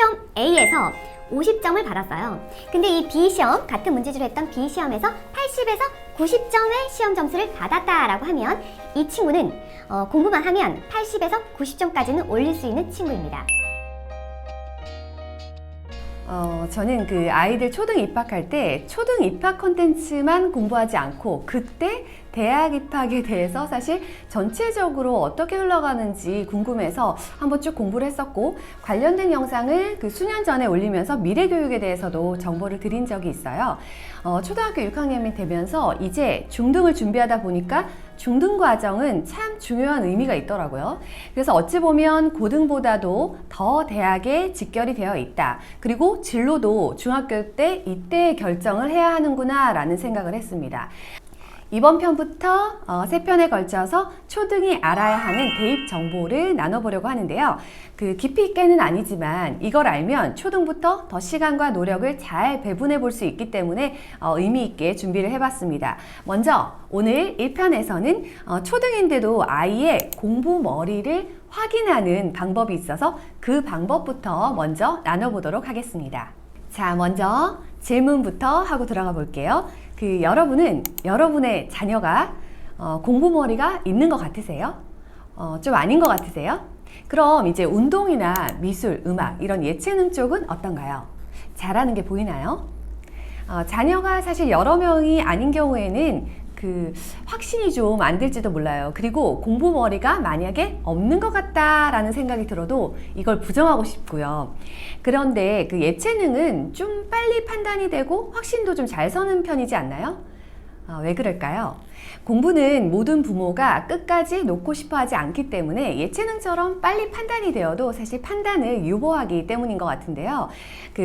시험 A에서 50점을 받았어요. 근데 이 B시험, 같은 문제지로 했던 B시험에서 80에서 90점의 시험 점수를 받았다라고 하면 이 친구는 공부만 하면 80에서 90점까지는 올릴 수 있는 친구입니다. 저는 그 아이들 초등 입학할 때 초등 입학 콘텐츠만 공부하지 않고 그때 대학 입학에 대해서 사실 전체적으로 어떻게 흘러가는지 궁금해서 한번 쭉 공부를 했었고, 관련된 영상을 그 수년 전에 올리면서 미래교육에 대해서도 정보를 드린 적이 있어요. 초등학교 6학년이 되면서 이제 중등을 준비하다 보니까 중등 과정은 참 중요한 의미가 있더라고요. 그래서 어찌 보면 고등보다도 더 대학에 직결이 되어 있다. 그리고 진로도 중학교 때 이때 결정을 해야 하는구나 라는 생각을 했습니다. 이번 편부터 3편에 걸쳐서 초등이 알아야 하는 대입 정보를 나눠보려고 하는데요. 그 깊이 있게는 아니지만 이걸 알면 초등부터 더 시간과 노력을 잘 배분해 볼 수 있기 때문에 의미 있게 준비를 해봤습니다. 먼저 오늘 1편에서는 초등인데도 아이의 공부 머리를 확인하는 방법이 있어서 그 방법부터 먼저 나눠보도록 하겠습니다. 자, 먼저 질문부터 하고 들어가 볼게요. 여러분은 여러분의 자녀가 공부머리가 있는 것 같으세요? 좀 아닌 것 같으세요? 그럼 이제 운동이나 미술, 음악 이런 예체능 쪽은 어떤가요? 잘하는 게 보이나요? 자녀가 사실 여러 명이 아닌 경우에는 확신이 좀 안 들지도 몰라요. 그리고 공부머리가 만약에 없는 것 같다라는 생각이 들어도 이걸 부정하고 싶고요. 그런데 그 예체능은 좀 빨리 판단이 되고 확신도 좀 잘 서는 편이지 않나요? 왜 그럴까요? 공부는 모든 부모가 끝까지 놓고 싶어 하지 않기 때문에 예체능처럼 빨리 판단이 되어도 사실 판단을 유보하기 때문인 것 같은데요.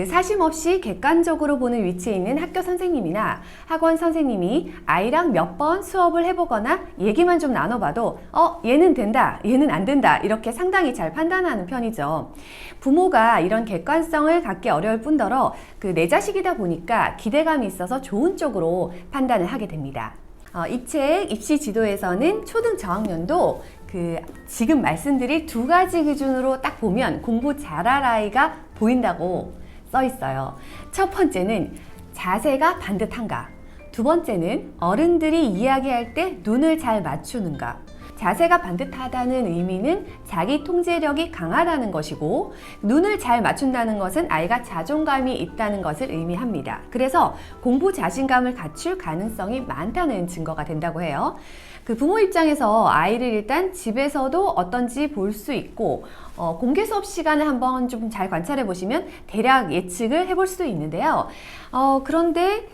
사심 없이 객관적으로 보는 위치에 있는 학교 선생님이나 학원 선생님이 아이랑 몇 번 수업을 해보거나 얘기만 좀 나눠봐도 얘는 된다, 얘는 안 된다 이렇게 상당히 잘 판단하는 편이죠. 부모가 이런 객관성을 갖기 어려울 뿐더러 내 자식이다 보니까 기대감이 있어서 좋은 쪽으로 판단을 하게 됩니다. 이 책 입시 지도에서는 초등 저학년도 지금 말씀드릴 두 가지 기준으로 딱 보면 공부 잘할 아이가 보인다고 써 있어요. 첫 번째는 자세가 반듯한가, 두 번째는 어른들이 이야기할 때 눈을 잘 맞추는가. 자세가 반듯하다는 의미는 자기 통제력이 강하다는 것이고, 눈을 잘 맞춘다는 것은 아이가 자존감이 있다는 것을 의미합니다. 그래서 공부 자신감을 갖출 가능성이 많다는 증거가 된다고 해요. 부모 입장에서 아이를 일단 집에서도 어떤지 볼 수 있고, 공개 수업 시간을 한번 좀 잘 관찰해 보시면 대략 예측을 해볼 수도 있는데요. 그런데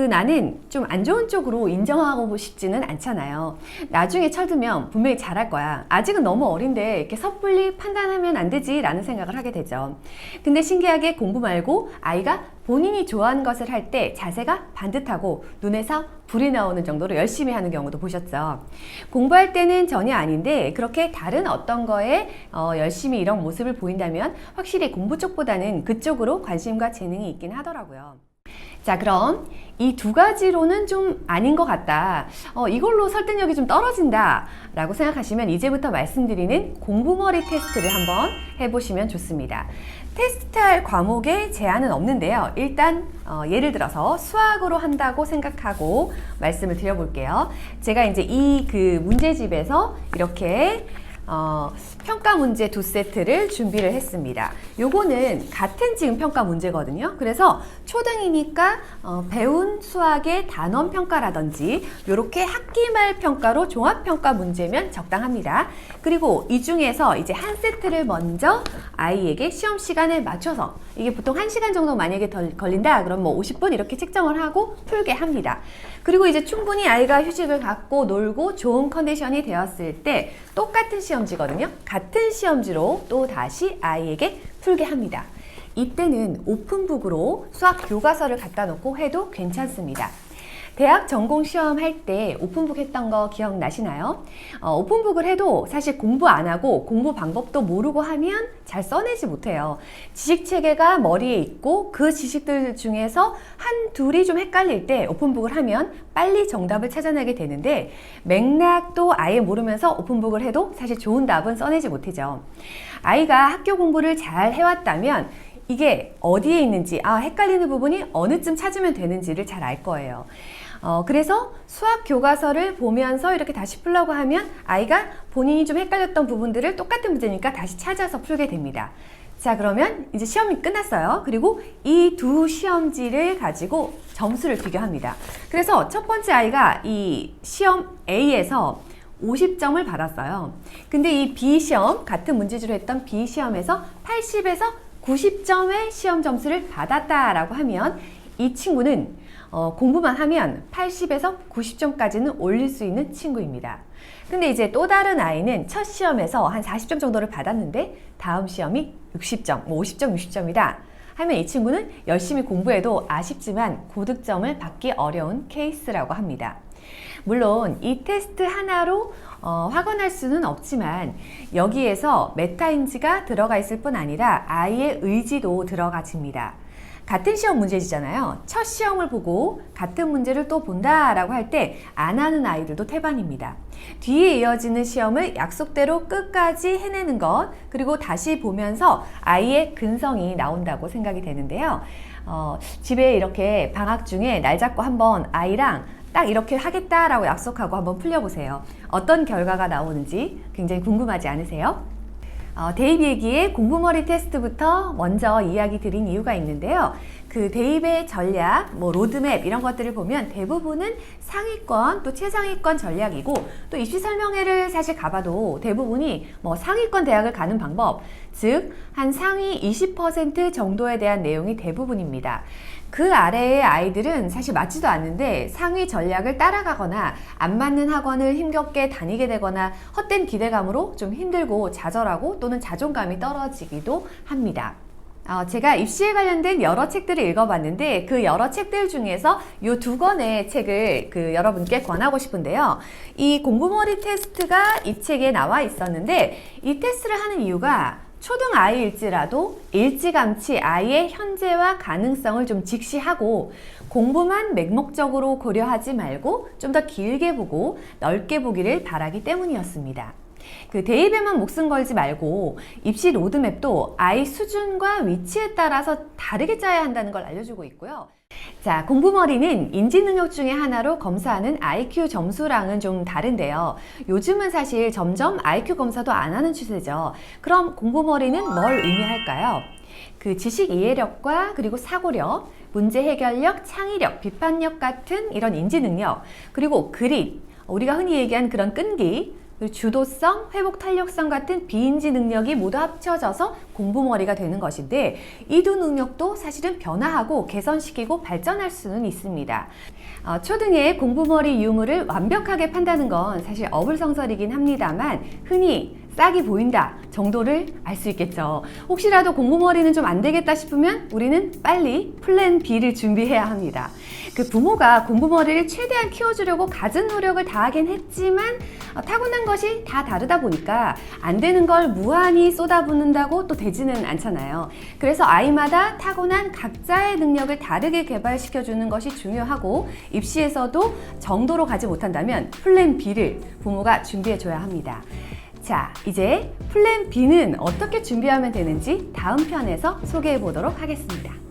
나는 좀 안 좋은 쪽으로 인정하고 싶지는 않잖아요. 나중에 쳐들면 분명히 잘할 거야. 아직은 너무 어린데 이렇게 섣불리 판단하면 안 되지 라는 생각을 하게 되죠. 근데 신기하게 공부 말고 아이가 본인이 좋아하는 것을 할 때 자세가 반듯하고 눈에서 불이 나오는 정도로 열심히 하는 경우도 보셨죠. 공부할 때는 전혀 아닌데 그렇게 다른 어떤 거에 열심히 이런 모습을 보인다면 확실히 공부 쪽보다는 그쪽으로 관심과 재능이 있긴 하더라고요. 자, 그럼 이 두 가지로는 좀 아닌 것 같다, 이걸로 설득력이 좀 떨어진다 라고 생각하시면 이제부터 말씀드리는 공부머리 테스트를 한번 해보시면 좋습니다. 테스트할 과목에 제한은 없는데요. 일단 예를 들어서 수학으로 한다고 생각하고 말씀을 드려볼게요. 제가 이제 이 문제집에서 이렇게 평가 문제 2세트를 준비를 했습니다. 요거는 같은 지금 평가 문제거든요. 그래서 초등이니까 배운 수학의 단원 평가라든지 요렇게 학기말 평가로 종합평가 문제면 적당합니다. 그리고 이 중에서 이제 한 세트를 먼저 아이에게 시험 시간에 맞춰서, 이게 보통 1시간 정도 만약에 걸린다 그럼 50분 이렇게 책정을 하고 풀게 합니다. 그리고 이제 충분히 아이가 휴식을 갖고 놀고 좋은 컨디션이 되었을 때 똑같은 시험지거든요. 같은 시험지로 또 다시 아이에게 풀게 합니다. 이때는 오픈북으로 수학 교과서를 갖다 놓고 해도 괜찮습니다. 대학 전공 시험 할 때 오픈북 했던 거 기억나시나요? 오픈북을 해도 사실 공부 안 하고 공부 방법도 모르고 하면 잘 써내지 못해요. 지식 체계가 머리에 있고 그 지식들 중에서 한 둘이 좀 헷갈릴 때 오픈북을 하면 빨리 정답을 찾아내게 되는데, 맥락도 아예 모르면서 오픈북을 해도 사실 좋은 답은 써내지 못하죠. 아이가 학교 공부를 잘 해왔다면 이게 어디에 있는지, 헷갈리는 부분이 어느쯤 찾으면 되는지를 잘 알 거예요. 그래서 수학 교과서를 보면서 이렇게 다시 풀려고 하면 아이가 본인이 좀 헷갈렸던 부분들을 똑같은 문제니까 다시 찾아서 풀게 됩니다. 자, 그러면 이제 시험이 끝났어요. 그리고 이 두 시험지를 가지고 점수를 비교합니다. 그래서 첫 번째 아이가 이 시험 A에서 50점을 받았어요. 근데 이 B시험, 같은 문제지로 했던 B시험에서 80에서 90점의 시험 점수를 받았다라고 하면 이 친구는 공부만 하면 80에서 90점까지는 올릴 수 있는 친구입니다. 근데 이제 또 다른 아이는 첫 시험에서 한 40점 정도를 받았는데 다음 시험이 60점, 50점, 60점이다 하면 이 친구는 열심히 공부해도 아쉽지만 고득점을 받기 어려운 케이스라고 합니다. 물론 이 테스트 하나로 확언할 수는 없지만 여기에서 메타인지가 들어가 있을 뿐 아니라 아이의 의지도 들어가집니다. 같은 시험 문제지잖아요. 첫 시험을 보고 같은 문제를 또 본다라고 할 때 안 하는 아이들도 태반입니다. 뒤에 이어지는 시험을 약속대로 끝까지 해내는 것, 그리고 다시 보면서 아이의 근성이 나온다고 생각이 되는데요. 집에 이렇게 방학 중에 날 잡고 한번 아이랑 딱 이렇게 하겠다라고 약속하고 한번 풀려보세요. 어떤 결과가 나오는지 굉장히 궁금하지 않으세요? 대입일기의 공부머리 테스트부터 먼저 이야기 드린 이유가 있는데요. 그 대입의 전략, 로드맵 이런 것들을 보면 대부분은 상위권 또 최상위권 전략이고 또 입시 설명회를 사실 가봐도 대부분이 상위권 대학을 가는 방법, 즉 한 상위 20% 정도에 대한 내용이 대부분입니다. 그 아래의 아이들은 사실 맞지도 않는데 상위 전략을 따라가거나 안 맞는 학원을 힘겹게 다니게 되거나 헛된 기대감으로 좀 힘들고 좌절하고 또는 자존감이 떨어지기도 합니다. 제가 입시에 관련된 여러 책들을 읽어봤는데 그 여러 책들 중에서 이 두 권의 책을 여러분께 권하고 싶은데요. 이 공부머리 테스트가 이 책에 나와 있었는데 이 테스트를 하는 이유가 초등 아이일지라도 일찌감치 아이의 현재와 가능성을 좀 직시하고 공부만 맹목적으로 고려하지 말고 좀 더 길게 보고 넓게 보기를 바라기 때문이었습니다. 대입에만 목숨 걸지 말고 입시 로드맵도 아이 수준과 위치에 따라서 다르게 짜야 한다는 걸 알려주고 있고요. 자, 공부머리는 인지능력 중에 하나로 검사하는 IQ 점수랑은 좀 다른데요. 요즘은 사실 점점 IQ 검사도 안 하는 추세죠. 그럼 공부머리는 뭘 의미할까요? 지식 이해력과 그리고 사고력, 문제 해결력, 창의력, 비판력 같은 이런 인지능력, 그리고 그릿, 우리가 흔히 얘기한 그런 끈기, 주도성, 회복 탄력성 같은 비인지 능력이 모두 합쳐져서 공부머리가 되는 것인데 이 두 능력도 사실은 변화하고 개선시키고 발전할 수는 있습니다. 초등의 공부머리 유무를 완벽하게 판다는 건 사실 어불성설이긴 합니다만 흔히 싹이 보인다 정도를 알 수 있겠죠. 혹시라도 공부머리는 좀 안 되겠다 싶으면 우리는 빨리 플랜 B를 준비해야 합니다. 부모가 공부머리를 최대한 키워주려고 갖은 노력을 다하긴 했지만 타고난 것이 다 다르다 보니까 안 되는 걸 무한히 쏟아붓는다고 또 되지는 않잖아요. 그래서 아이마다 타고난 각자의 능력을 다르게 개발시켜주는 것이 중요하고 입시에서도 정도로 가지 못한다면 플랜 B를 부모가 준비해줘야 합니다. 자, 이제 플랜 B는 어떻게 준비하면 되는지 다음 편에서 소개해 보도록 하겠습니다.